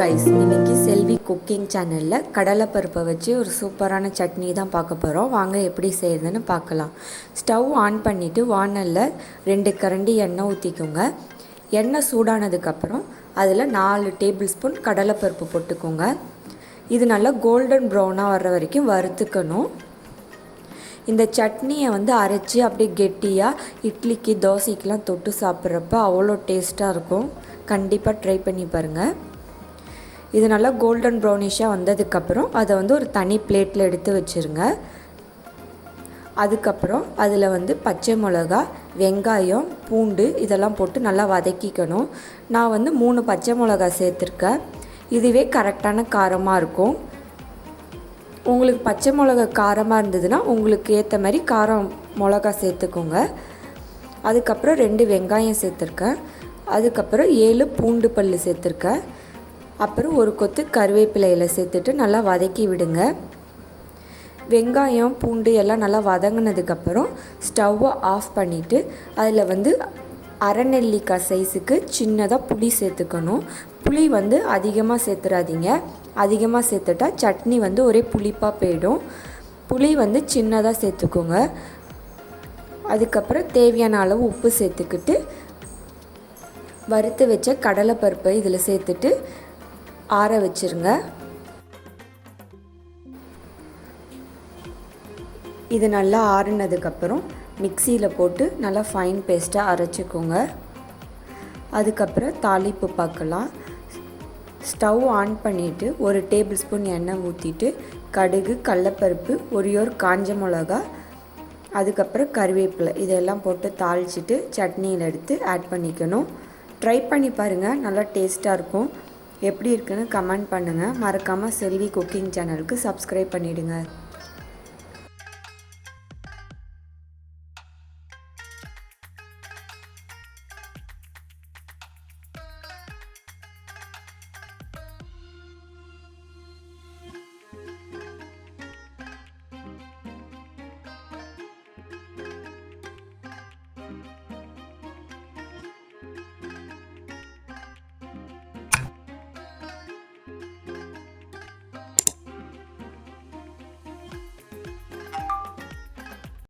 Guys, இன்னைக்கு செல்வி cooking சேனலில் கடலைப்பருப்பை வச்சு ஒரு சூப்பரான சட்னி தான் பார்க்க போகிறோம். வாங்க எப்படி செய்யுதுன்னு பார்க்கலாம். ஸ்டவ் ஆன் பண்ணிவிட்டு வானலில் 2 கரண்டி எண்ணெய் ஊற்றிக்கோங்க. எண்ணெய் சூடானதுக்கப்புறம் அதில் 4 டேபிள் ஸ்பூன் கடலைப்பருப்பு போட்டுக்கோங்க. இது நல்லா கோல்டன் ப்ரௌனாக வர்ற வரைக்கும் வறுத்துக்கணும். இந்த சட்னியை அரைச்சி அப்படியே கெட்டியாக இட்லிக்கு தோசைக்கெலாம் தொட்டு சாப்பிட்றப்ப அவ்வளோ டேஸ்ட்டாக இருக்கும். கண்டிப்பாக ட்ரை பண்ணி பாருங்கள். இது நல்லா கோல்டன் ப்ரௌனிஷாக வந்ததுக்கப்புறம் அதை ஒரு தனி பிளேட்டில் எடுத்து வச்சுருங்க. அதுக்கப்புறம் அதில் பச்சை மிளகா, வெங்காயம், பூண்டு இதெல்லாம் போட்டு நல்லா வதக்கிக்கணும். நான் 3 பச்சை மிளகா சேர்த்துருக்கேன். இதுவே கரெக்டான காரமாக இருக்கும். உங்களுக்கு பச்சை மிளகா காரமாக இருந்ததுன்னா உங்களுக்கு ஏற்ற மாதிரி காரம் மிளகா சேர்த்துக்கோங்க. அதுக்கப்புறம் 2 வெங்காயம் சேர்த்துருக்கேன். அதுக்கப்புறம் 7 பூண்டு பல் சேர்த்துருக்கேன். அப்புறம் ஒரு கொத்து கருவேப்பிலையில் சேர்த்துட்டு நல்லா வதக்கி விடுங்க. வெங்காயம், பூண்டு எல்லாம் நல்லா வதங்கினதுக்கப்புறம் ஸ்டவ்வை ஆஃப் பண்ணிவிட்டு அதில் அரை நெல்லிக்காய் சைஸுக்கு சின்னதாக புளி சேர்த்துக்கணும். புளி அதிகமாக சேர்த்துறாதீங்க. அதிகமாக சேர்த்துட்டா சட்னி ஒரே புளிப்பாக போயிடும். புளி சின்னதாக சேர்த்துக்கோங்க. அதுக்கப்புறம் தேவையான அளவு உப்பு சேர்த்துக்கிட்டு வறுத்து வச்ச கடலைப்பருப்பை இதில் சேர்த்துட்டு ஆற வச்சுருங்க. இது நல்லா ஆறுனதுக்கப்புறம் மிக்சியில் போட்டு நல்லா ஃபைன் பேஸ்ட்டாக அரைச்சிக்கோங்க. அதுக்கப்புறம் தாளிப்பு பார்க்கலாம். ஸ்டவ் ஆன் பண்ணிவிட்டு 1 டேபிள் ஸ்பூன் எண்ணெய் ஊற்றிட்டு கடுகு, கடலைப்பருப்பு, ஒரு காஞ்ச மிளகா, அதுக்கப்புறம் கருவேப்பிலை இதெல்லாம் போட்டு தாளிச்சிட்டு சட்னியில் எடுத்து ஆட் பண்ணிக்கணும். ட்ரை பண்ணி பாருங்கள், நல்லா டேஸ்ட்டாக இருக்கும். எப்படி இருக்குன்னு கமெண்ட் பண்ணுங்கள். மறக்காமல் செல்வி குக்கிங் சேனலுக்கு சப்ஸ்கிரைப் பண்ணிவிடுங்க.